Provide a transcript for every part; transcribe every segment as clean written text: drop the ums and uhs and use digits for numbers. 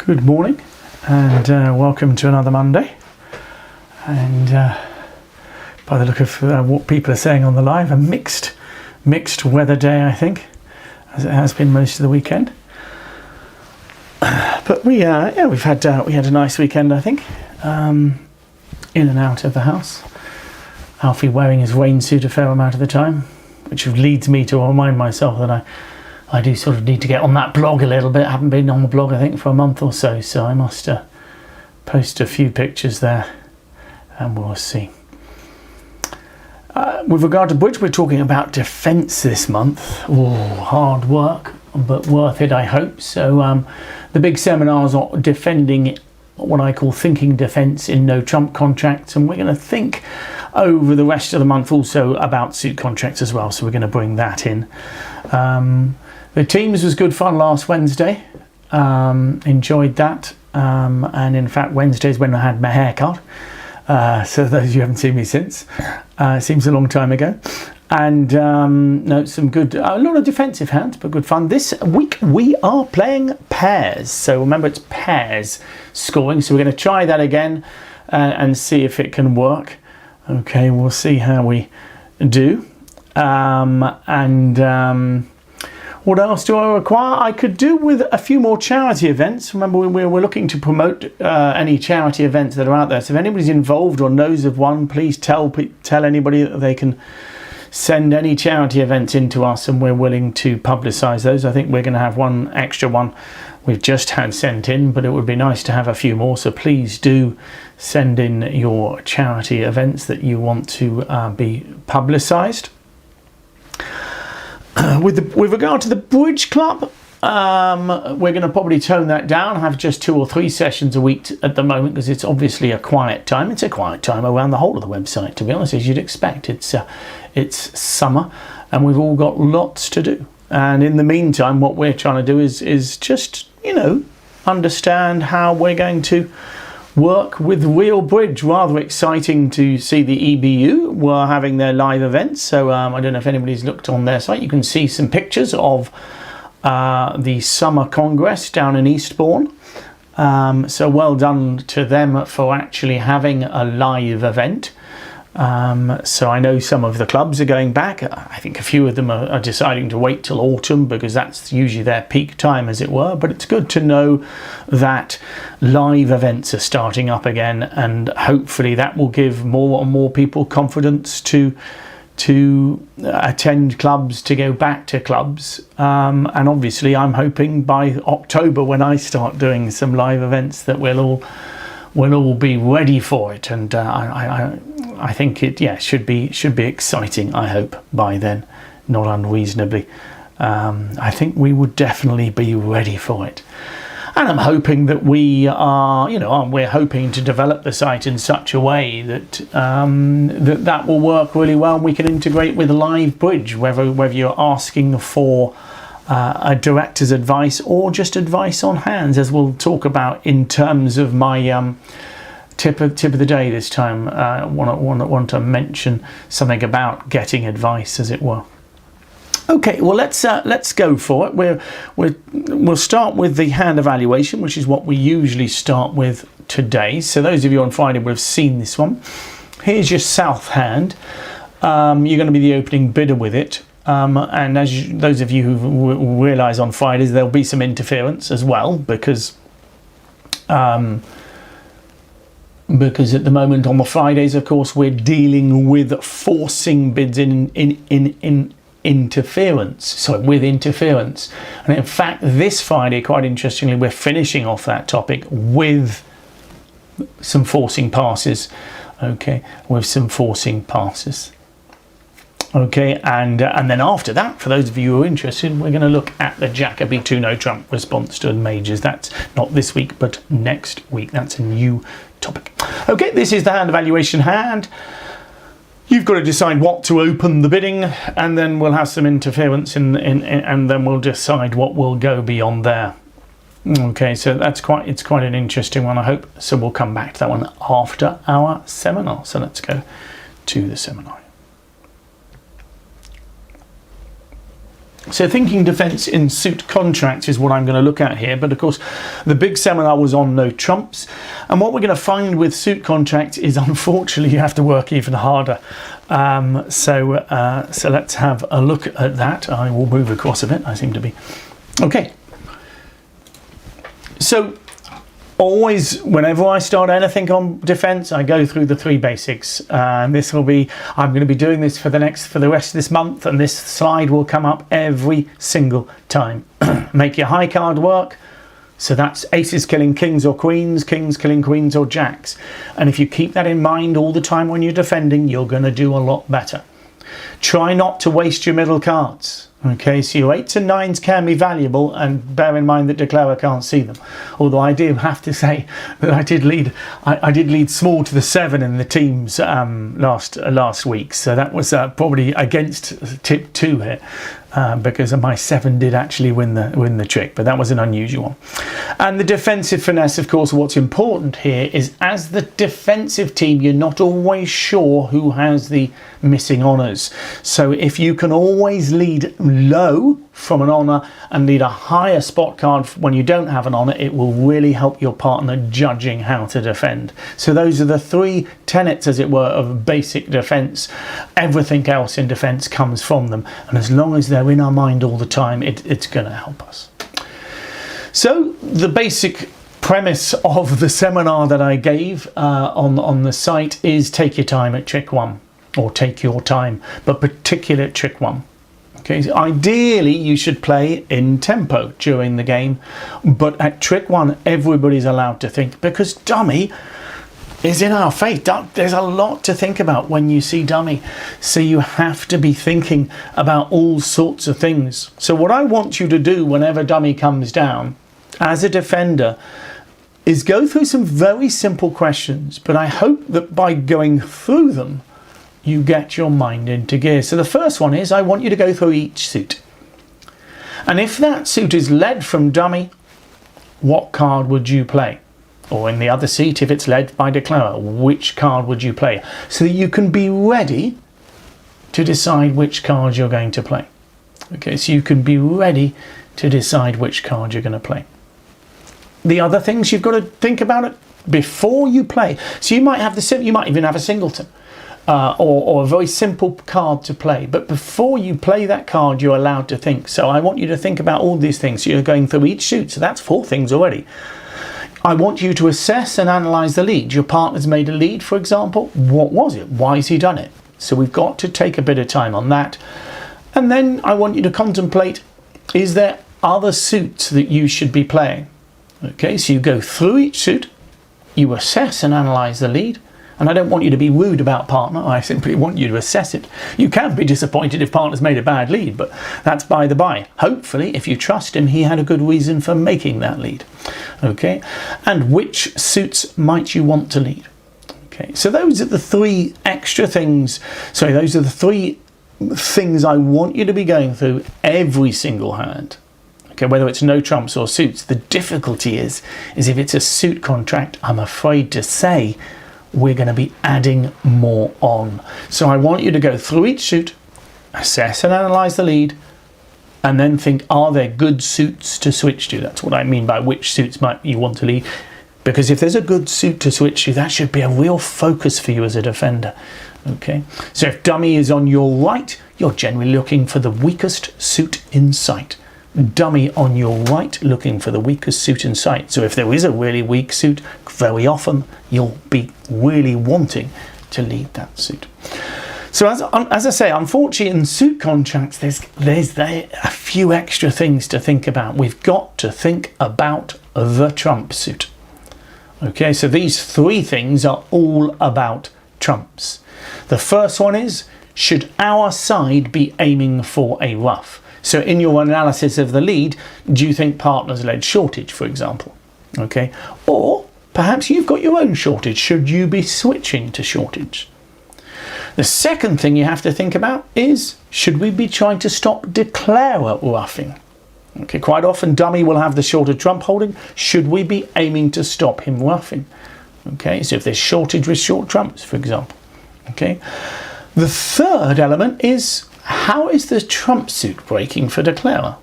Good morning and welcome to another Monday. And by the look of what people are saying on the live, a mixed weather day, I think, as it has been most of the weekend. But we had a nice weekend, I think, in and out of the house. Alfie wearing his rain suit a fair amount of the time, which leads me to remind myself that I do sort of need to get on that blog a little bit. I haven't been on the blog, I think, for a month or so, so I must post a few pictures there, and we'll see. With regard to bridge, we're talking about defence this month. Hard work, but worth it, I hope. So the big seminars are defending what I call thinking defence in no trump contracts, and we're going to think over the rest of the month also about suit contracts as well, so we're going to bring that in. The teams was good fun last Wednesday. Enjoyed that, and in fact Wednesday's when I had my haircut. So those of you who haven't seen me since, it seems a long time ago. And some good, a lot of defensive hands, but good fun. This week we are playing pairs. So remember, it's pairs scoring. So we're going to try that again and see if it can work. Okay, we'll see how we do. What else do I require? I could do with a few more charity events. Remember, we're looking to promote any charity events that are out there. So if anybody's involved or knows of one, please tell anybody that they can send any charity events into us, and we're willing to publicise those. I think we're going to have one extra one we've just had sent in, but it would be nice to have a few more. So please do send in your charity events that you want to be publicised. With regard to the bridge club, we're going to probably tone that down, have just 2 or 3 sessions a week at the moment, because it's obviously a quiet time. It's a quiet time around the whole of the website, to be honest, as you'd expect. It's summer and we've all got lots to do. And in the meantime, what we're trying to do is just, understand how we're going to work with real bridge. Rather exciting to see the EBU were having their live events. So I don't know if anybody's looked on their site. You can see some pictures of the summer congress down in Eastbourne. So well done to them for actually having a live event. So I know some of the clubs are going back. I think a few of them are deciding to wait till autumn, because that's usually their peak time, as it were. But it's good to know that live events are starting up again, and hopefully that will give more and more people confidence to attend clubs, to go back to clubs. And obviously I'm hoping by October, when I start doing some live events, that we'll all be ready for it. And I think it should be exciting, I hope, by then, not unreasonably. I think we would definitely be ready for it. And I'm hoping that we're hoping to develop the site in such a way that that will work really well, and we can integrate with live bridge, whether you're asking for a director's advice or just advice on hands, as we'll talk about in terms of my tip of the day this time. I want to mention something about getting advice, as it were. Okay, well let's go for it. We'll start with the hand evaluation, which is what we usually start with today. So those of you on Friday will have seen this one. Here's your south hand. You're going to be the opening bidder with it. And those of you who realise on Fridays, there'll be some interference as well, because at the moment on the Fridays, of course, we're dealing with forcing bids with interference. And in fact, this Friday, quite interestingly, we're finishing off that topic with some forcing passes. Okay, with some forcing passes. Okay, and then after that, for those of you who are interested, we're going to look at the Jacobi 2 no trump response to majors. That's not this week, but next week. That's a new topic. Okay, this is the hand evaluation hand. You've got to decide what to open the bidding, and then we'll have some interference and then we'll decide what will go beyond there. Okay, so it's quite an interesting one, I hope. So we'll come back to that one after our seminar. So let's go to the seminar. So thinking defence in suit contracts is what I'm going to look at here, but of course the big seminar was on no trumps, and what we're going to find with suit contracts is unfortunately you have to work even harder. So let's have a look at that. I will move across a bit, I seem to be. Okay. So always, whenever I start anything on defence, I go through the three basics. And this will be, I'm going to be doing this for the rest of this month, and this slide will come up every single time. Make your high card work. So that's aces killing kings or queens, kings killing queens or jacks. And if you keep that in mind all the time when you're defending, you're going to do a lot better. Try not to waste your middle cards. Okay, so your 8s and 9s can be valuable, and bear in mind that declarer can't see them. Although I do have to say that I did lead small to the 7 in the teams last week, so that was probably against tip 2 here, because my 7 did actually win the trick, but that was an unusual one. And the defensive finesse, of course, what's important here is as the defensive team, you're not always sure who has the missing honours. So if you can always lead low from an honour and lead a higher spot card when you don't have an honour, it will really help your partner judging how to defend. So those are the three tenets, as it were, of basic defence. Everything else in defence comes from them, and as long as they're in our mind all the time, it's going to help us. So the basic premise of the seminar that I gave on the site is take your time at trick 1, or take your time, but particularly at trick 1. Okay, so ideally you should play in tempo during the game, but at trick 1 everybody's allowed to think, because dummy is in our fate. There's a lot to think about when you see dummy, so you have to be thinking about all sorts of things. So what I want you to do whenever dummy comes down as a defender is go through some very simple questions, but I hope that by going through them you get your mind into gear. So the first one is, I want you to go through each suit, and if that suit is led from dummy, what card would you play? Or in the other seat, if it's led by declarer, which card would you play? So that you can be ready to decide which card you're going to play. Okay, so you can be ready to decide which card you're going to play. The other things you've got to think about it before you play. So you might even have a singleton. Or a very simple card to play, but before you play that card you're allowed to think. So I want you to think about all these things. So you're going through each suit, so that's 4 things already. I want you to assess and analyse the lead. Your partner's made a lead, for example. What was it? Why has he done it? So we've got to take a bit of time on that. And then I want you to contemplate, is there other suits that you should be playing? Okay, so you go through each suit, you assess and analyse the lead. And I don't want you to be rude about partner, I simply want you to assess it. You can be disappointed if partner's made a bad lead, but that's by the by. Hopefully, if you trust him, he had a good reason for making that lead. Okay, and which suits might you want to lead? Okay, so those are the 3 extra things. Sorry, those are the 3 things I want you to be going through every single hand. Okay, whether it's no trumps or suits. The difficulty is if it's a suit contract, I'm afraid to say, we're going to be adding more on. So I want you to go through each suit, assess and analyse the lead, and then think, are there good suits to switch to? That's what I mean by which suits might you want to lead. Because if there's a good suit to switch to, that should be a real focus for you as a defender. Okay, so if dummy is on your right, you're generally looking for the weakest suit in sight. Dummy on your right, looking for the weakest suit in sight. So if there is a really weak suit, very often you'll be really wanting to lead that suit. So as I say, unfortunately in suit contracts there's a few extra things to think about. We've got to think about the trump suit. Okay, so these 3 things are all about trumps. The first one is, should our side be aiming for a ruff? So in your analysis of the lead, do you think partner's led shortage, for example? Okay, or perhaps you've got your own shortage. Should you be switching to shortage? The second thing you have to think about is, should we be trying to stop declarer ruffing? Okay, quite often dummy will have the shorter trump holding. Should we be aiming to stop him ruffing? Okay, so if there's shortage with short trumps, for example. Okay, the third element is, how is the trump suit breaking for declarer?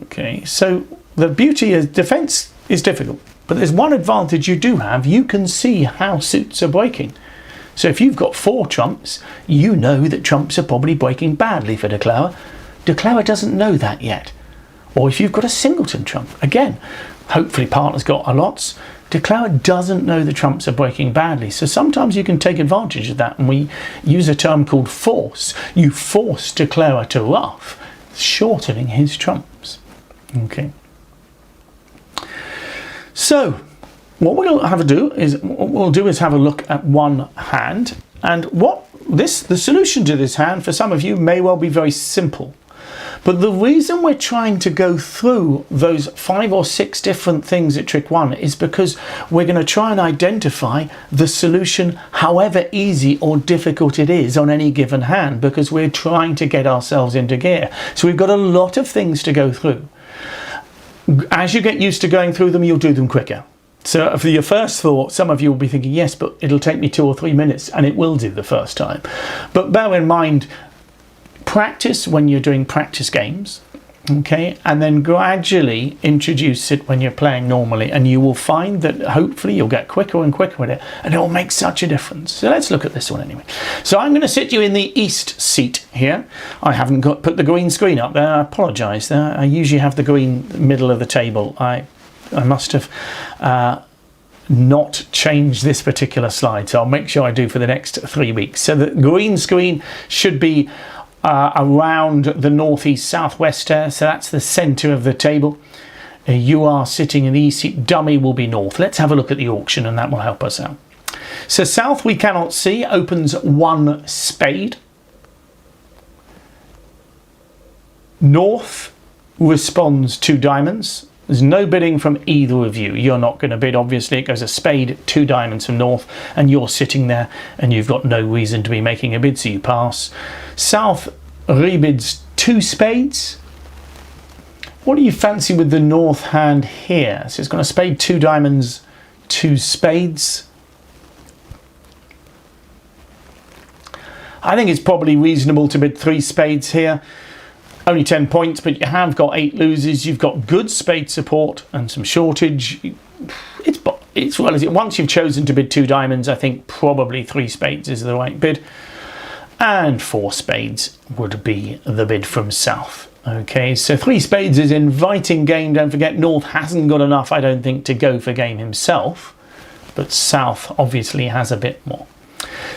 Okay, so the beauty is defense is difficult, but there's one advantage you do have. You can see how suits are breaking. So if you've got 4 trumps, you know that trumps are probably breaking badly for declarer. Declarer doesn't know that yet. Or if you've got a singleton trump, again, hopefully partner's got a lots. Declarer doesn't know the trumps are breaking badly. So sometimes you can take advantage of that, and we use a term called force. You force declarer to ruff, shortening his trumps. Okay. So what we'll have to do is have a look at one hand, and the solution to this hand for some of you may well be very simple. But the reason we're trying to go through those 5 or 6 different things at trick 1 is because we're going to try and identify the solution, however easy or difficult it is on any given hand, because we're trying to get ourselves into gear. So we've got a lot of things to go through. As you get used to going through them, you'll do them quicker. So for your first thought, some of you will be thinking, yes, but it'll take me 2 or 3 minutes, and it will do the first time. But bear in mind, practice when you're doing practice games, okay, and then gradually introduce it when you're playing normally, and you will find that hopefully you'll get quicker and quicker at it, and it will make such a difference. So let's look at this one anyway. So I'm going to sit you in the east seat here. I haven't put the green screen up there. I apologise. I usually have the green middle of the table. I must have not changed this particular slide, so I'll make sure I do for the next 3 weeks. So the green screen should be around the northeast southwest there, so that's the center of the table. You are sitting in the east seat. Dummy will be north. Let's have a look at the auction, and that will help us out. So south we cannot see, opens 1 spade. North responds 2 diamonds. There's no bidding from either of you. You're not going to bid, obviously. It goes a spade, 2 diamonds from north, and you're sitting there and you've got no reason to be making a bid, so you pass. South rebids 2 spades. What do you fancy with the north hand here? So it's got a spade, 2 diamonds, 2 spades. I think it's probably reasonable to bid 3 spades here. Only 10 points, but you have got 8 losers. You've got good spade support and some shortage. It's relative. Once you've chosen to bid 2 diamonds, I think probably 3 spades is the right bid. And 4 spades would be the bid from south. Okay, so 3 spades is inviting game. Don't forget, north hasn't got enough, I don't think, to go for game himself. But south obviously has a bit more.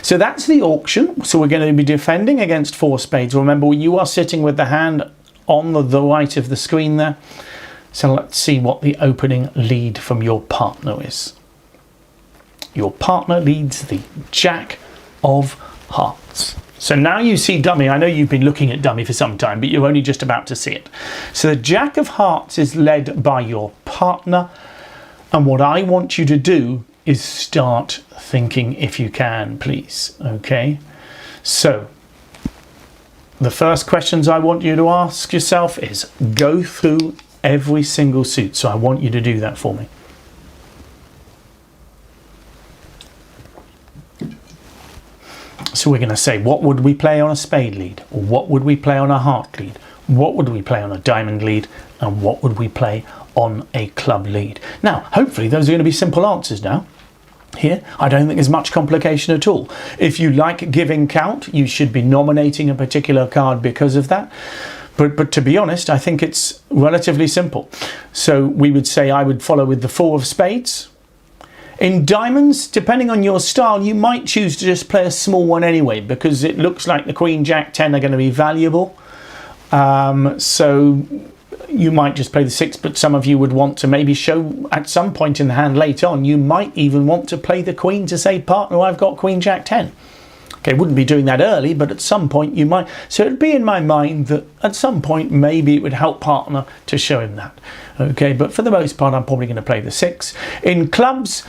So that's the auction. So we're going to be defending against 4 spades. Remember, you are sitting with the hand on the right of the screen there. So let's see what the opening lead from your partner is. Your partner leads the Jack of Hearts. So now you see dummy. I know you've been looking at dummy for some time, but you're only just about to see it. So the Jack of Hearts is led by your partner. And what I want you to do is start thinking, if you can, please. Okay, so the first questions I want you to ask yourself is go through every single suit. So I want you to do that for me. So we're going to say, what would we play on a spade lead? Or what would we play on a heart lead? What would we play on a diamond lead? And what would we play on a club lead? Now, hopefully those are going to be simple answers now. Here, I don't think there's much complication at all. If you like giving count, you should be nominating a particular card because of that. But to be honest, I think it's relatively simple. So we would say I would follow with the 4 of spades. In diamonds, depending on your style, you might choose to just play a small one anyway, because it looks like the Queen, Jack, 10 are going to be valuable. So you might just play the 6, but some of you would want to maybe show at some point in the hand later on, you might even want to play the Queen to say, partner, I've got Queen, Jack, 10. Okay, wouldn't be doing that early, but at some point you might. So it'd be in my mind that at some point maybe it would help partner to show him that. Okay, but for the most part, I'm probably going to play the 6. In clubs,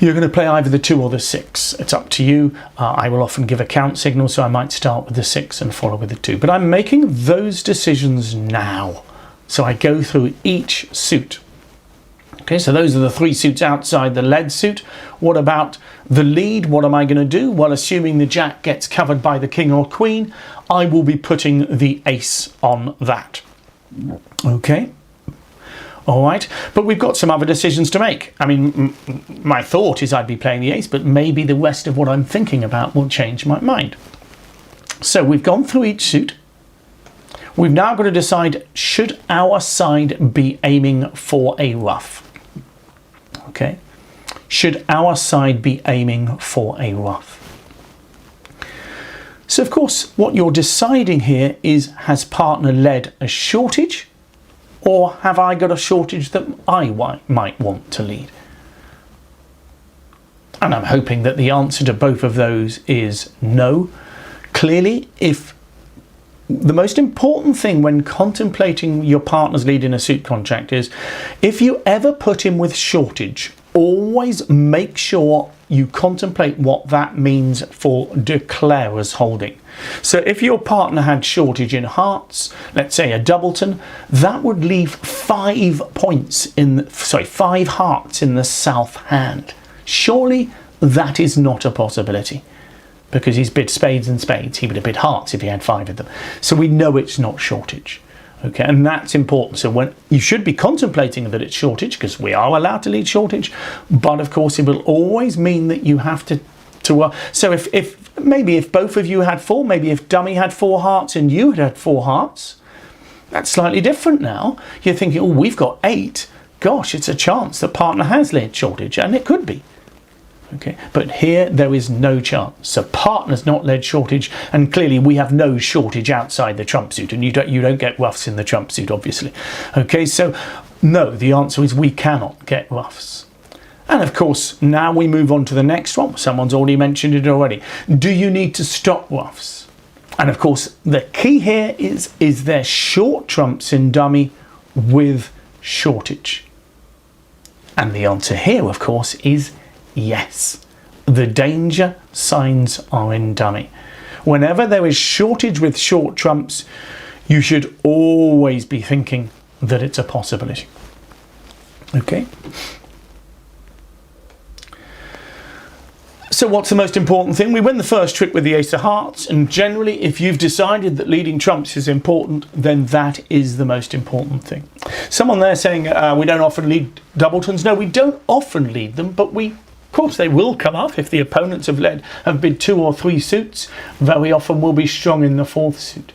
you're going to play either the 2 or the 6. It's up to you. I will often give a count signal, so I might start with the 6 and follow with the 2. But I'm making those decisions now. So I go through each suit. Okay, so those are the 3 suits outside the lead suit. What about The lead, what am I going to do? Well, assuming the jack gets covered by the king or queen, I will be putting the ace on that. Okay. All right, but we've got some other decisions to make. I mean, my thought is I'd be playing the ace, but maybe the rest of what I'm thinking about will change my mind. So we've gone through each suit. We've now got to decide, should our side be aiming for a ruff? Okay, should our side be aiming for a ruff? So of course, what you're deciding here is, has partner led a shortage? Or have I got a shortage that I might want to lead? And I'm hoping that the answer to both of those is no. Clearly, if the most important thing when contemplating your partner's lead in a suit contract is, if you ever put him with shortage, always make sure you contemplate what that means for declarer's holding. So if your partner had shortage in hearts, let's say a doubleton, that would leave 5 hearts in the south hand. Surely that is not a possibility, because he's bid spades and spades. He would have bid hearts if he had 5 of them. So we know it's not shortage. Okay, and that's important. So when you should be contemplating that it's shortage, because we are allowed to lead shortage, but of course it will always mean that you have to so if maybe if both of you had 4, maybe if dummy had 4 hearts and you had 4 hearts, that's slightly different now. You're thinking, oh, we've got 8. Gosh, it's a chance that partner has led shortage, and it could be. Okay, but here there is no chance. So partner's not led shortage, and clearly we have no shortage outside the trump suit, and you don't get ruffs in the trump suit, obviously. Okay, so no, the answer is we cannot get ruffs. And of course, now we move on to the next one. Someone's already mentioned it already. Do you need to stop ruffs? And of course, the key here is there short trumps in dummy with shortage? And the answer here, of course, is yes. The danger signs are in dummy. Whenever there is shortage with short trumps, you should always be thinking that it's a possibility. Okay. So what's the most important thing? We win the first trick with the ace of hearts, and generally if you've decided that leading trumps is important, then that is the most important thing. Someone there saying we don't often lead doubletons. No, we don't often lead them, but of course they will come up. If the opponents have bid 2 or 3 suits, very often we'll be strong in the 4th suit.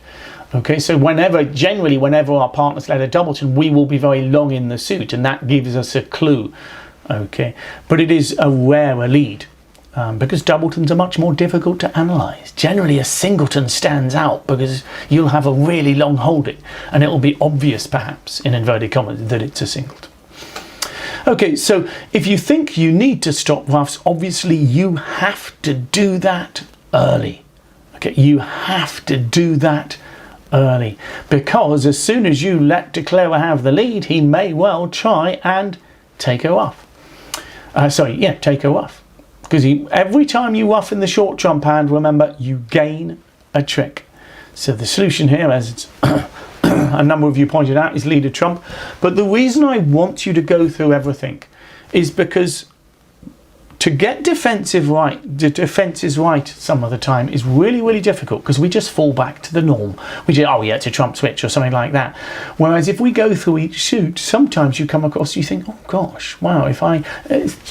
Okay, so generally whenever our partners led a doubleton, we will be very long in the suit, and that gives us a clue. Okay, but it is a rarer lead. Because doubletons are much more difficult to analyse. Generally a singleton stands out because you'll have a really long holding, and it will be obvious perhaps, in inverted commas, that it's a singleton. Okay, so if you think you need to stop ruffs, obviously you have to do that early. Okay, you have to do that early, because as soon as you let declarer have the lead, he may well try and take a ruff. Take a ruff. Because every time you ruff in the short trump hand, remember, you gain a trick. So the solution here, as a number of you pointed out, is lead a trump. But the reason I want you to go through everything is because to get defenses right some of the time is really, really difficult, because we just fall back to the norm. We just, oh yeah, it's a trump switch or something like that. Whereas if we go through each suit, sometimes you come across, you think, oh gosh, wow,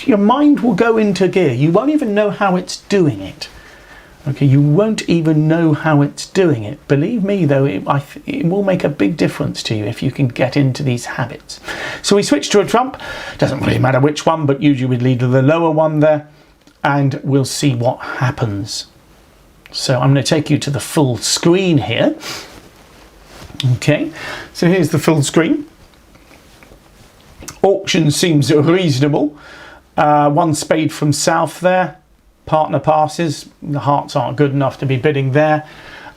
your mind will go into gear. You won't even know how it's doing it. Okay, you won't even know how it's doing it. Believe me, though, it will make a big difference to you if you can get into these habits. So we switch to a trump. Doesn't really matter which one, but usually we lead the lower one there, and we'll see what happens. So I'm going to take you to the full screen here. Okay, so here's the full screen. Auction seems reasonable. 1 spade from south there. Partner passes, the hearts aren't good enough to be bidding there,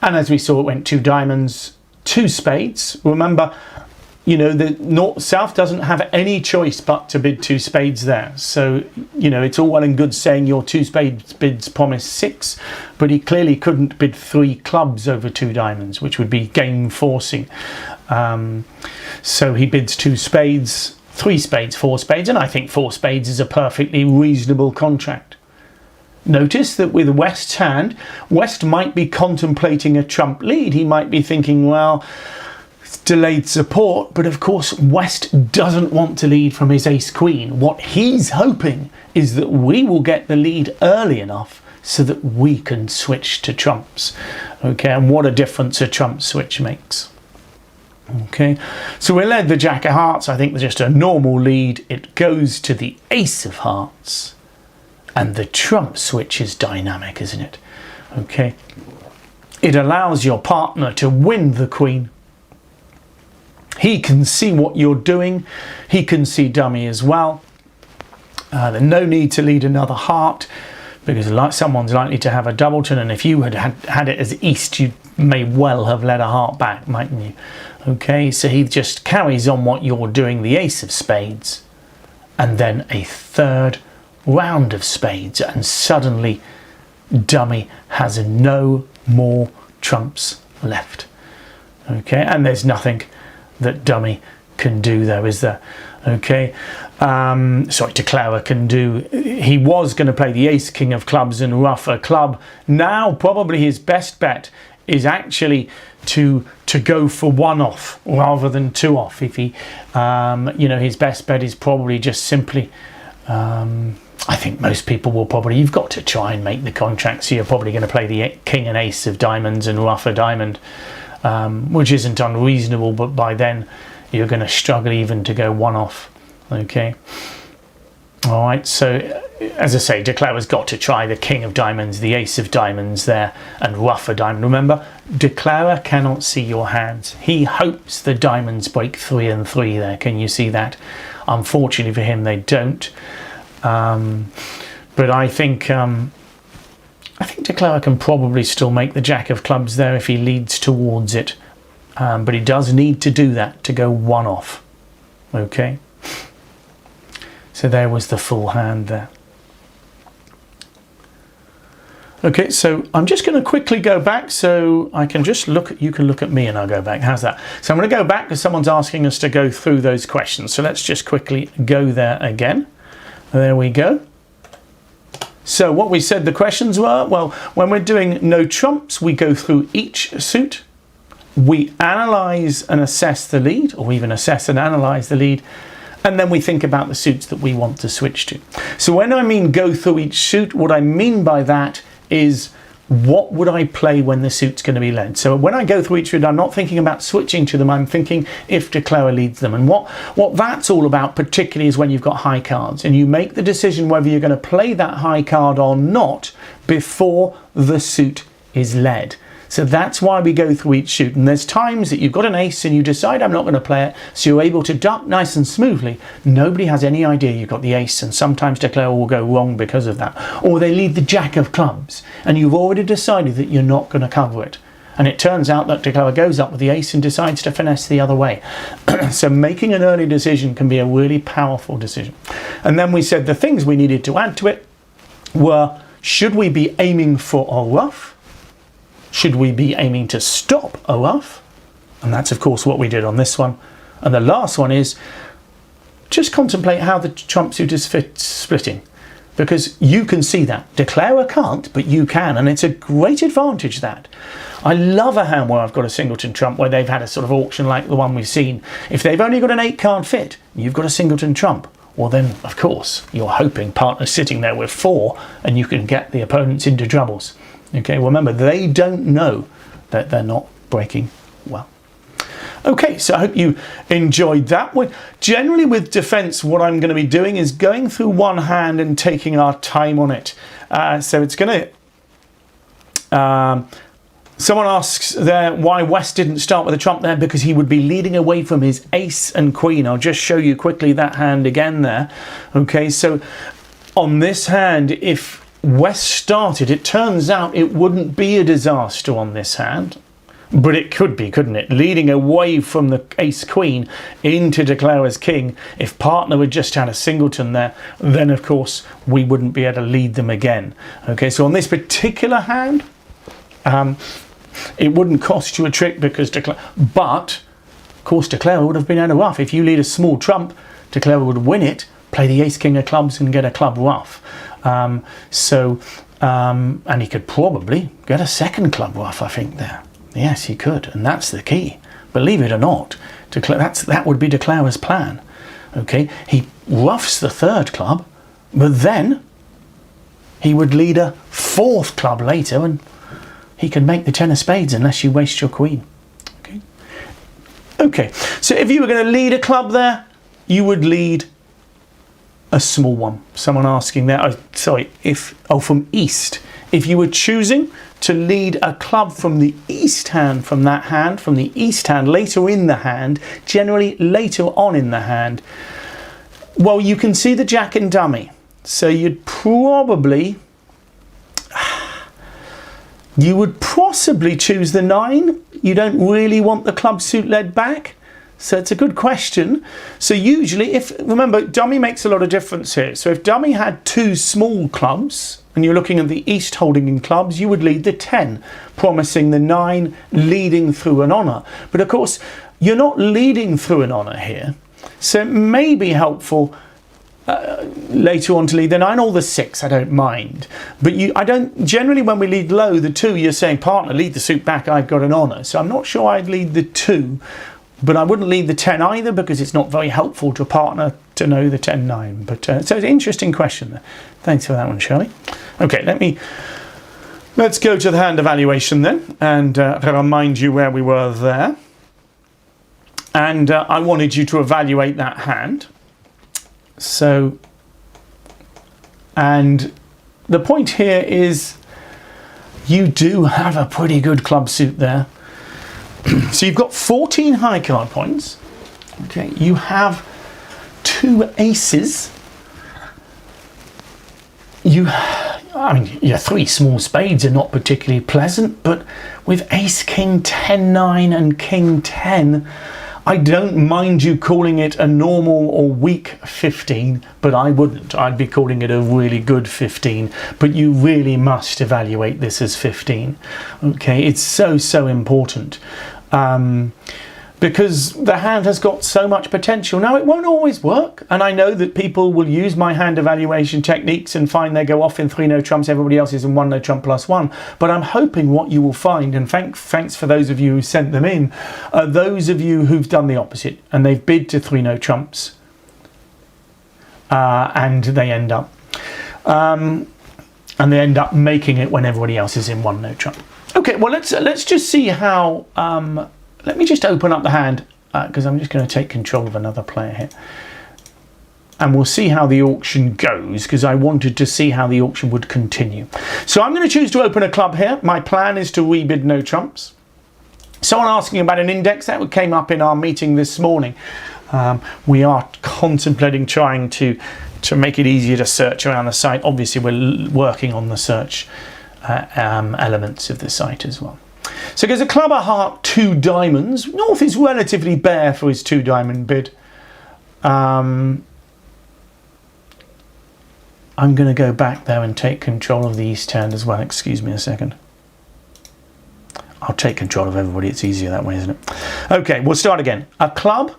and as we saw, it went 2 diamonds, 2 spades. Remember, the south doesn't have any choice but to bid 2 spades there. So it's all well and good saying your 2 spades bids promise 6, but he clearly couldn't bid 3 clubs over 2 diamonds, which would be game forcing. So he bids 2 spades, 3 spades, 4 spades, and I think 4 spades is a perfectly reasonable contract. Notice that with West's hand, West might be contemplating a trump lead. He might be thinking, well, it's delayed support, but of course West doesn't want to lead from his ace-queen. What he's hoping is that we will get the lead early enough so that we can switch to trumps. Okay, and what a difference a trump switch makes. Okay, so we led the Jack of Hearts. I think there's just a normal lead. It goes to the Ace of Hearts. And the trump switch is dynamic, isn't it? Okay. It allows your partner to win the queen. He can see what you're doing. He can see dummy as well. There's no need to lead another heart because someone's likely to have a doubleton. And if you had it as east, you may well have led a heart back, mightn't you? Okay, so he just carries on what you're doing, the ace of spades, and then a third round of spades, and suddenly dummy has no more trumps left. Okay, and there's nothing that dummy can do there, is there? Okay, declarer can do. He was going to play the ace king of clubs and ruff a club. Now probably his best bet is actually to go for one off rather than two off. If he his best bet is probably just simply I think most people will probably, you've got to try and make the contract, so you're probably going to play the king and ace of diamonds and ruff a diamond, which isn't unreasonable, but by then you're going to struggle even to go one off. Okay, all right, so as I say, declarer's got to try the king of diamonds, the ace of diamonds there, and ruff a diamond. Remember, declarer cannot see your hands. He hopes the diamonds break 3 and 3 there. Can you see that? Unfortunately for him, they don't. But I think declarer can probably still make the jack of clubs there if he leads towards it, but he does need to do that to go one off. Okay, so there was the full hand there. Okay, so I'm just going to quickly go back so I can just you can look at me and I'll go back. How's that? So I'm going to go back because someone's asking us to go through those questions, so let's just quickly go there again. There we go. So what we said the questions were, well, when we're doing no trumps, we go through each suit. We analyse and assess the lead, or even assess and analyse the lead, and then we think about the suits that we want to switch to. So when I mean go through each suit, what I mean by that is what would I play when the suit's going to be led. So when I go through each suit, I'm not thinking about switching to them, I'm thinking if declarer leads them. And what that's all about particularly is when you've got high cards and you make the decision whether you're going to play that high card or not before the suit is led. So that's why we go through each suit. And there's times that you've got an ace and you decide I'm not going to play it, so you're able to duck nice and smoothly. Nobody has any idea you've got the ace, and sometimes declarer will go wrong because of that. Or they lead the jack of clubs and you've already decided that you're not going to cover it. And it turns out that declarer goes up with the ace and decides to finesse the other way. So making an early decision can be a really powerful decision. And then we said the things we needed to add to it were, should we be aiming for a ruff? Should we be aiming to stop a ruff? And that's of course what we did on this one. And the last one is just contemplate how the trump suit is splitting, because you can see that. Declarer can't, but you can, and it's a great advantage that. I love a hand where I've got a singleton trump, where they've had a sort of auction like the one we've seen. If they've only got an 8-card fit, you've got a singleton trump. Well then, of course, you're hoping partner's sitting there with 4 and you can get the opponents into troubles. Okay, well remember, they don't know that they're not breaking well. Okay, so I hope you enjoyed that. Generally with defense, what I'm going to be doing is going through one hand and taking our time on it. So it's going to... someone asks there why West didn't start with a trump there, because he would be leading away from his ace and queen. I'll just show you quickly that hand again there. Okay, so on this hand, if West started, it turns out it wouldn't be a disaster on this hand, but it could be, couldn't it? Leading away from the ace queen into declarer's king. If partner had just had a singleton there, then of course we wouldn't be able to lead them again. Okay, so on this particular hand, it wouldn't cost you a trick because but of course declarer would have been able to ruff. If you lead a small trump, declarer would win it, play the ace king of clubs and get a club ruff. So And he could probably get a second club ruff, I think, there. Yes, he could, and that's the key. Believe it or not, that would be de Clara's plan. Okay, he ruffs the third club, but then he would lead a fourth club later, and he can make the 10 of spades unless you waste your queen. Okay, so if you were going to lead a club there, you would lead a small one. Someone asking there, from east. If you were choosing to lead a club from the east hand, from the east hand, later in the hand, generally later on in the hand, well, you can see the jack and dummy. So you would possibly choose the 9. You don't really want the club suit led back. So it's a good question. So usually, remember, dummy makes a lot of difference here. So if dummy had 2 small clubs, and you're looking at the east holding in clubs, you would lead the 10, promising the 9 leading through an honour. But of course, you're not leading through an honour here. So it may be helpful later on to lead the 9 or the 6, I don't mind. But generally when we lead low, the 2, you're saying, partner, lead the suit back, I've got an honour. So I'm not sure I'd lead the 2. But I wouldn't lead the 10 either, because it's not very helpful to a partner to know the 10-9. But so it's an interesting question there. Thanks for that one, Shirley. Okay, let's go to the hand evaluation then, and remind you where we were there. And I wanted you to evaluate that hand. So, and the point here is you do have a pretty good club suit there. So you've got 14 high card points. Okay, you have 2 aces. Your 3 small spades are not particularly pleasant, but with ace, king, 10, 9 and king 10, I don't mind you calling it a normal or weak 15, but I wouldn't. I'd be calling it a really good 15, but you really must evaluate this as 15. Okay, it's so important. Because the hand has got so much potential. Now, it won't always work, and I know that people will use my hand evaluation techniques and find they go off in 3 no trumps, everybody else is in 1 no trump plus 1. But I'm hoping what you will find, and thanks for those of you who sent them in, those of you who've done the opposite and they've bid to 3 no trumps, and they end up making it when everybody else is in 1 no trump. Okay, well, let's just see how. Let me just open up the hand, because I'm just going to take control of another player here. And we'll see how the auction goes, because I wanted to see how the auction would continue. So I'm going to choose to open a club here. My plan is to rebid no trumps. Someone asking about an index, that came up in our meeting this morning. We are contemplating trying to make it easier to search around the site. Obviously, we're working on the search elements of the site as well. So there's a club, a heart, 2 diamonds. North is relatively bare for his 2 diamond bid. I'm going to go back there and take control of the east hand as well. Excuse me a second. I'll take control of everybody. It's easier that way, isn't it? Okay, we'll start again. A club,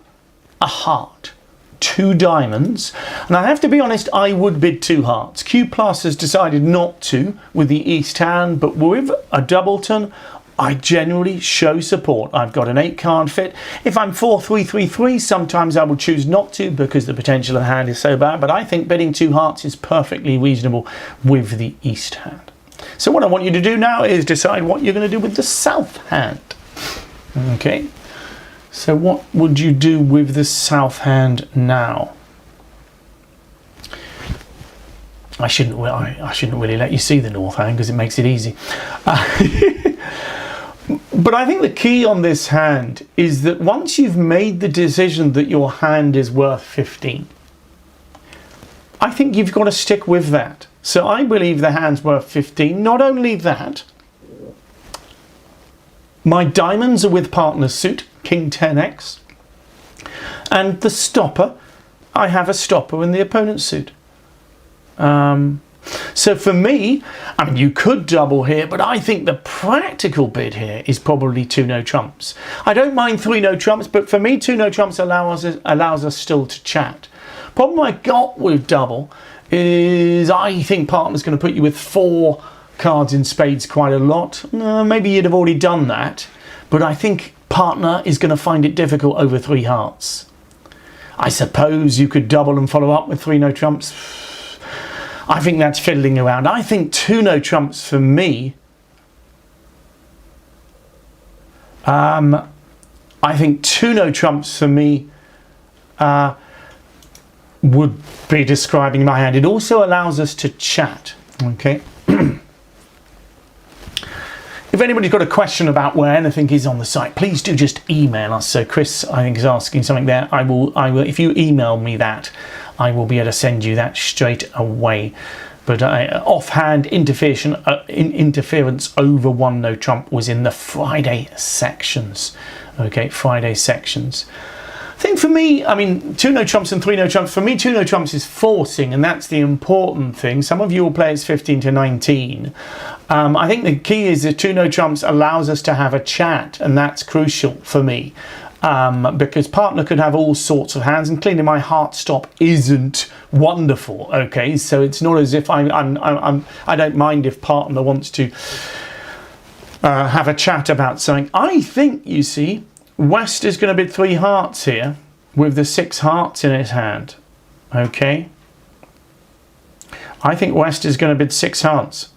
a heart, 2 diamonds. And I have to be honest, I would bid 2 hearts. Q Plus has decided not to with the east hand, but with a doubleton, I generally show support. I've got an 8 card fit. If I'm 4-3-3-3, sometimes I will choose not to because the potential of the hand is so bad, but I think bidding 2 hearts is perfectly reasonable with the east hand. So what I want you to do now is decide what you're going to do with the south hand. Okay, so what would you do with the south hand now? I shouldn't really let you see the north hand because it makes it easy. But I think the key on this hand is that once you've made the decision that your hand is worth 15, I think you've got to stick with that. So I believe the hand's worth 15. Not only that, my diamonds are with partner's suit, King 10x, and the stopper, I have a stopper in the opponent's suit. So for me, I mean, you could double here, but I think the practical bid here is probably 2 no trumps. I don't mind 3 no trumps, but for me, 2 no trumps allows us still to chat. Problem I got with double is I think partner's going to put you with 4 cards in spades quite a lot. Maybe you'd have already done that, but I think partner is going to find it difficult over 3 hearts. I suppose you could double and follow up with 3 no trumps. I think that's fiddling around. I think 2 no trumps for me. I think 2 no trumps for me would be describing my hand. It also allows us to chat. Okay. If anybody's got a question about where anything is on the site, please do just email us. So Chris, I think, is asking something there. I will. If you email me that, I will be able to send you that straight away. But offhand, interference over 1 no trump was in the Friday sections. Okay, Friday sections. I think for me, I mean, 2 no trumps and 3 no trumps. For me, 2 no trumps is forcing, and that's the important thing. Some of you will play as 15 to 19. I think the key is that 2 no trumps allows us to have a chat, and that's crucial for me. Because partner could have all sorts of hands, and clearly my heart stop isn't wonderful. Okay, so it's not as if I don't mind if partner wants to have a chat about something. I think, you see, West is going to bid 3 hearts here with the 6 hearts in his hand. Okay, I think West is going to bid 6 hearts.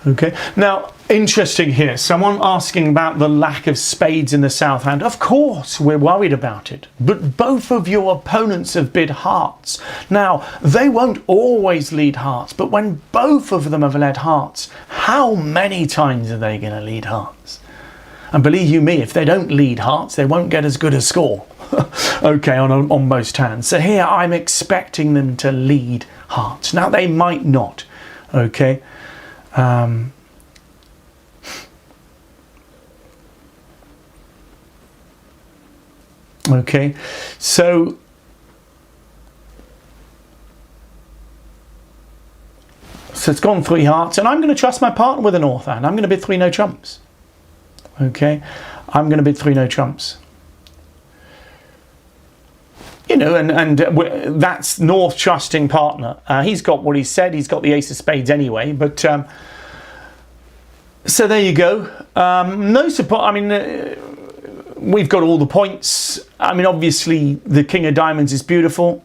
Okay, now interesting here, someone asking about the lack of spades in the south hand. Of course we're worried about it, but both of your opponents have bid hearts. Now they won't always lead hearts, but when both of them have led hearts, how many times are they going to lead hearts? And believe you me, if they don't lead hearts, they won't get as good a score. Okay, on most hands. So here I'm expecting them to lead hearts. Now they might not. Okay. Okay, so it's gone 3 hearts, and I'm going to trust my partner with a north hand. I'm going to bid 3 no trumps. Okay, I'm going to bid 3 no trumps. You know, and that's north trusting partner. He's got what he said. He's got the ace of spades anyway. But so there you go. No support. I mean, we've got all the points. I mean, obviously the king of diamonds is beautiful.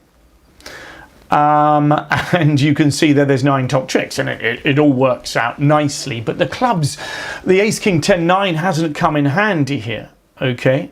And you can see that there's 9 top tricks, and it all works out nicely. But the clubs, the ace king 10 9 hasn't come in handy here. Okay.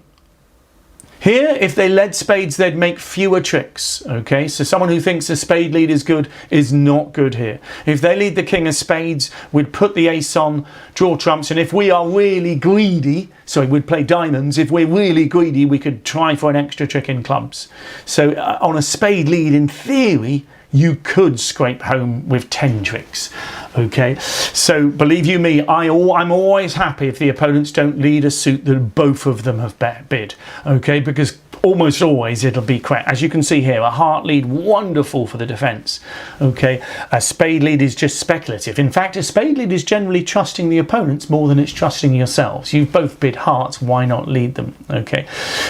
Here, if they led spades, they'd make fewer tricks. Okay, so someone who thinks a spade lead is good is not good here. If they lead the king of spades, we'd put the ace on, draw trumps, and if we are really greedy, sorry, we'd play diamonds. If we're really greedy, we could try for an extra trick in clubs. So on a spade lead, in theory, you could scrape home with 10 tricks. Okay, so believe you me, I'm always happy if the opponents don't lead a suit that both of them have bid. Okay, because almost always it'll be correct. As you can see here, a heart lead, wonderful for the defense. Okay, a spade lead is just speculative. In fact, a spade lead is generally trusting the opponents more than it's trusting yourselves. You've both bid hearts, why not lead them? Okay,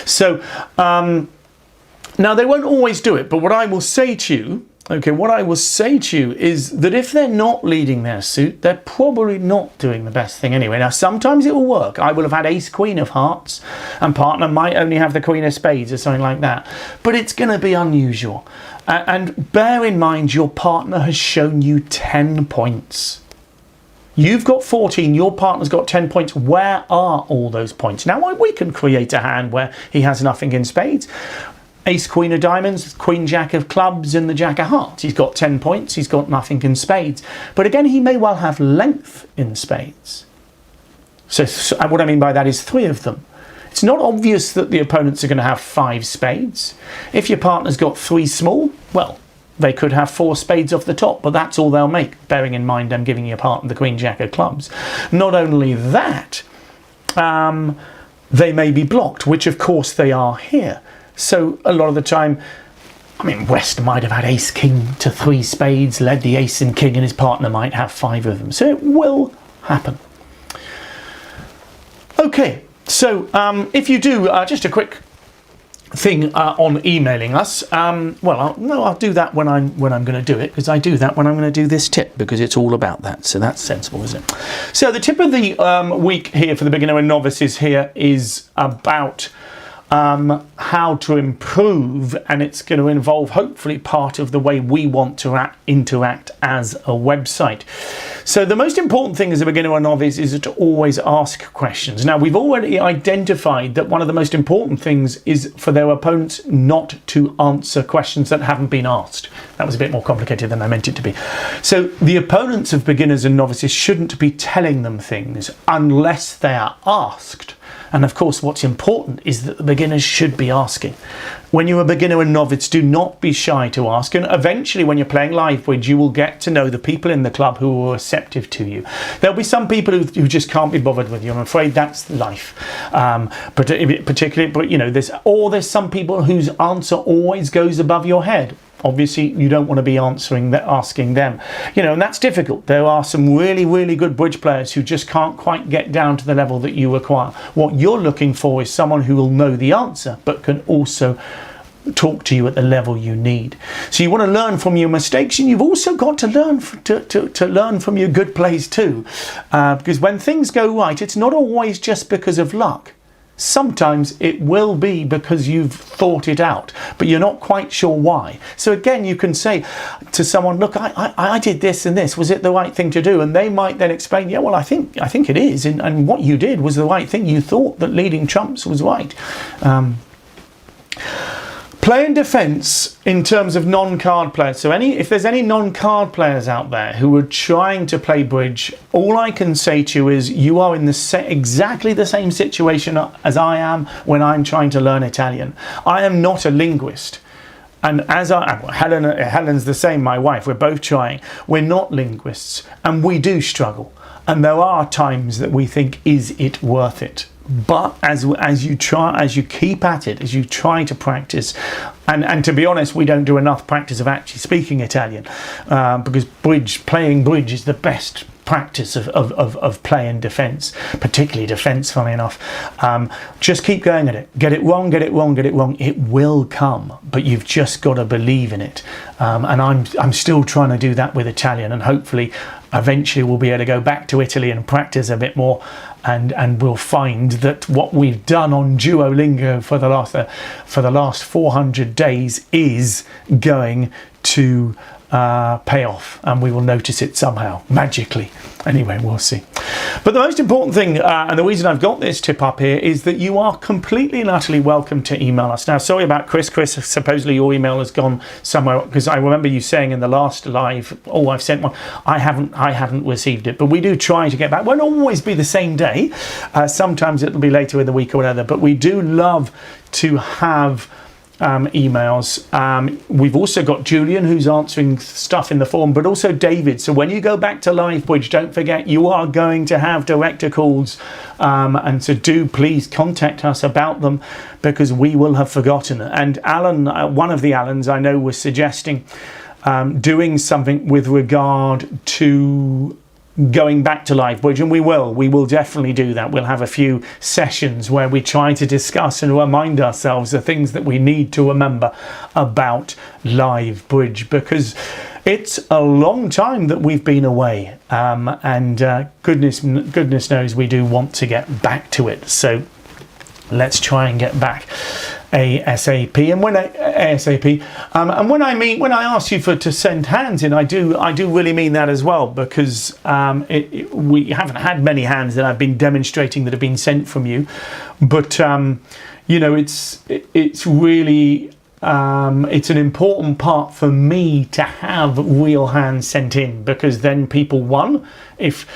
so now they won't always do it, but what I will say to you, okay, what I will say to you is that if they're not leading their suit, they're probably not doing the best thing anyway. Now, sometimes it will work. I will have had ace queen of hearts, and partner might only have the queen of spades or something like that. But it's going to be unusual. And bear in mind, your partner has shown you 10 points. You've got 14, your partner's got 10 points. Where are all those points? Now, we can create a hand where he has nothing in spades. Ace queen of diamonds, queen jack of clubs, and the jack of hearts. He's got 10 points, he's got nothing in spades. But again, he may well have length in spades. So what I mean by that is 3 of them. It's not obvious that the opponents are going to have 5 spades. If your partner's got 3 small, well, they could have 4 spades off the top, but that's all they'll make, bearing in mind I'm giving your partner the queen jack of clubs. Not only that, they may be blocked, which of course they are here. So a lot of the time, I mean, West might have had ace king to 3 spades, led the ace and king, and his partner might have 5 of them. So it will happen. Okay, so if you do, just a quick thing on emailing us. I'll do that when I'm going to do it, because I do that when I'm going to do this tip, because it's all about that. So that's sensible, isn't it? So the tip of the week here for the beginner and novices here is about how to improve, and it's going to involve hopefully part of the way we want to interact as a website. So the most important thing as a beginner or novice is to always ask questions. Now, we've already identified that one of the most important things is for their opponents not to answer questions that haven't been asked. That was a bit more complicated than I meant it to be. So the opponents of beginners and novices shouldn't be telling them things unless they are asked. And of course, what's important is that the beginners should be asking. When you're a beginner and novice, do not be shy to ask. And eventually, when you're playing live bridge, you will get to know the people in the club who are receptive to you. There'll be some people who just can't be bothered with you. I'm afraid that's life. Particularly, but you know, there's some people whose answer always goes above your head. Obviously, you don't want to be asking them, you know, and that's difficult. There are some really, really good bridge players who just can't quite get down to the level that you require. What you're looking for is someone who will know the answer, but can also talk to you at the level you need. So you want to learn from your mistakes, and you've also got to learn to learn from your good plays too, because when things go right, it's not always just because of luck. Sometimes it will be because you've thought it out, but you're not quite sure why. So again, you can say to someone, look, I did this and this, was it the right thing to do? And they might then explain, yeah, well, I think it is, and what you did was the right thing. You thought that leading trumps was right. Playing defence in terms of non-card players. So if there's any non-card players out there who are trying to play bridge, all I can say to you is you are in exactly the same situation as I am when I'm trying to learn Italian. I am not a linguist. And Helen's the same, my wife, we're both trying. We're not linguists, and we do struggle. And there are times that we think, is it worth it? But as you keep at it, as you try to practice, and to be honest, we don't do enough practice of actually speaking Italian, because playing bridge is the best practice of play and defence, particularly defence, funnily enough. Just keep going at it. Get it wrong, get it wrong, get it wrong. It will come, but you've just got to believe in it. And I'm still trying to do that with Italian, and hopefully eventually we'll be able to go back to Italy and practice a bit more, and we'll find that what we've done on Duolingo for the last 400 days is going to pay off, and we will notice it somehow magically. Anyway, we'll see. But the most important thing, and the reason I've got this tip up here, is that you are completely and utterly welcome to email us. Now, sorry about Chris, supposedly your email has gone somewhere, because I remember you saying in the last live, oh, I've sent one. I haven't received it, but we do try to get back. It won't always be the same day. Sometimes it'll be later in the week or whatever, but we do love to have emails. We've also got Julian, who's answering stuff in the forum, but also David. So when you go back to live bridge, don't forget you are going to have director calls, and so do please contact us about them, because we will have forgotten. And Alan, one of the Allens I know, was suggesting doing something with regard to going back to live bridge, and we will definitely do that. We'll have a few sessions where we try to discuss and remind ourselves the things that we need to remember about live bridge, because it's a long time that we've been away, and goodness knows we do want to get back to it. So let's try and get back ASAP. And when I ask you to send hands in, I do really mean that as well, because we haven't had many hands that I've been demonstrating that have been sent from you, but you know, it's really it's an important part for me to have real hands sent in, because then people, if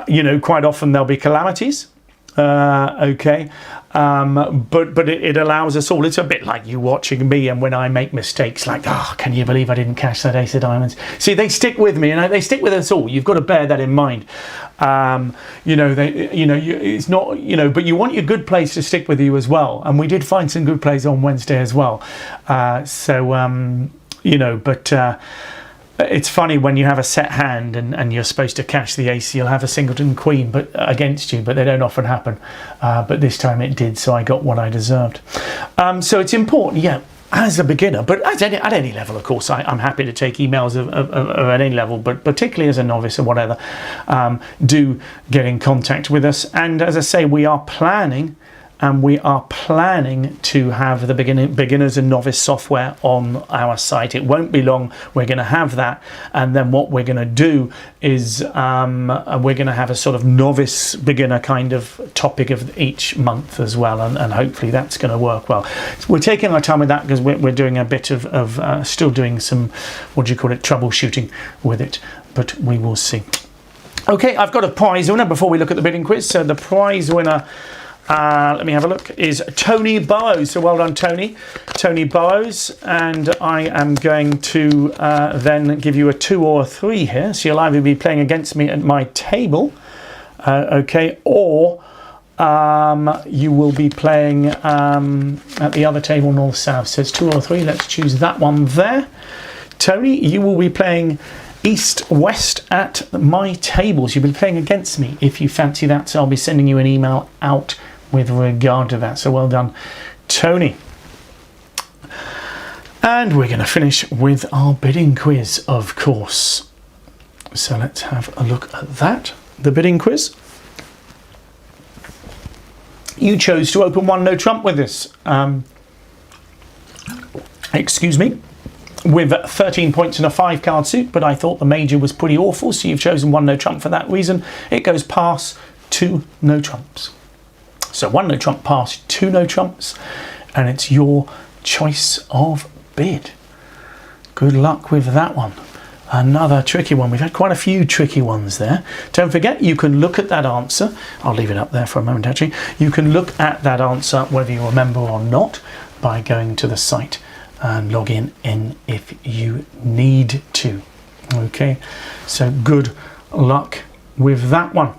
you know, quite often there'll be calamities. Okay, but it allows us all. It's a bit like you watching me, and when I make mistakes, like, oh, can you believe I didn't cash that ace of diamonds? See, they stick with me, and they stick with us all. You've got to bear that in mind. You know, it's not, you know, but you want your good plays to stick with you as well. And we did find some good plays on Wednesday as well. You know, but it's funny when you have a set hand and you're supposed to cash the ace, you'll have a singleton queen but against you, but they don't often happen. But this time it did, so I got what I deserved. So it's important, yeah, as a beginner, but at any level, of course, I'm happy to take emails of at any level, but particularly as a novice or whatever, do get in contact with us. And as I say, we are planning to have the beginners and novice software on our site. It won't be long. We're going to have that, and then what we're going to do is we're going to have a sort of novice beginner kind of topic of each month as well, and hopefully that's going to work well. We're taking our time with that because we're doing a bit of still doing some, what do you call it, troubleshooting with it, but we will see. Okay, I've got a prize winner before we look at the bidding quiz. So the prize winner, let me have a look, is Tony Burrows. So well done, Tony Burrows. And I am going to then give you a 2 or a 3 here. So you'll either be playing against me at my table, okay, or you will be playing at the other table, north-south. So it's 2 or 3. Let's choose that one there. Tony, you will be playing east-west at my tables. You'll be playing against me if you fancy that. So I'll be sending you an email out with regard to that. So well done, Tony. And we're going to finish with our bidding quiz, of course. So let's have a look at that. The bidding quiz. You chose to open one no trump with this. Excuse me. With 13 points and a 5-card suit, but I thought the major was pretty awful, so you've chosen one no trump for that reason. It goes pass, 2 no trumps. So 1 no trump, pass, 2 no trumps, and it's your choice of bid. Good luck with that one. Another tricky one. We've had quite a few tricky ones there. Don't forget, you can look at that answer. I'll leave it up there for a moment, actually. You can look at that answer, whether you remember or not, by going to the site and log in if you need to. Okay, so good luck with that one.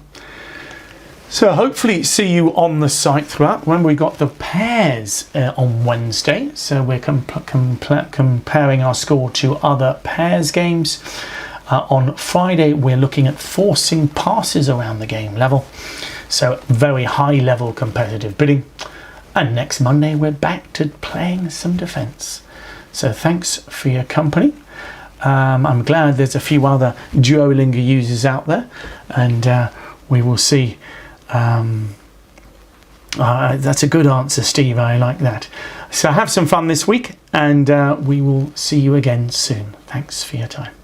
So hopefully see you on the site throughout. Remember, we got the pairs on Wednesday, so we're comparing our score to other pairs games. On Friday, we're looking at forcing passes around the game level, so very high level competitive bidding. And next Monday, we're back to playing some defence. So thanks for your company. I'm glad there's a few other Duolingo users out there, and we will see. That's a good answer, Steve. I like that. So have some fun this week, and we will see you again soon. Thanks for your time.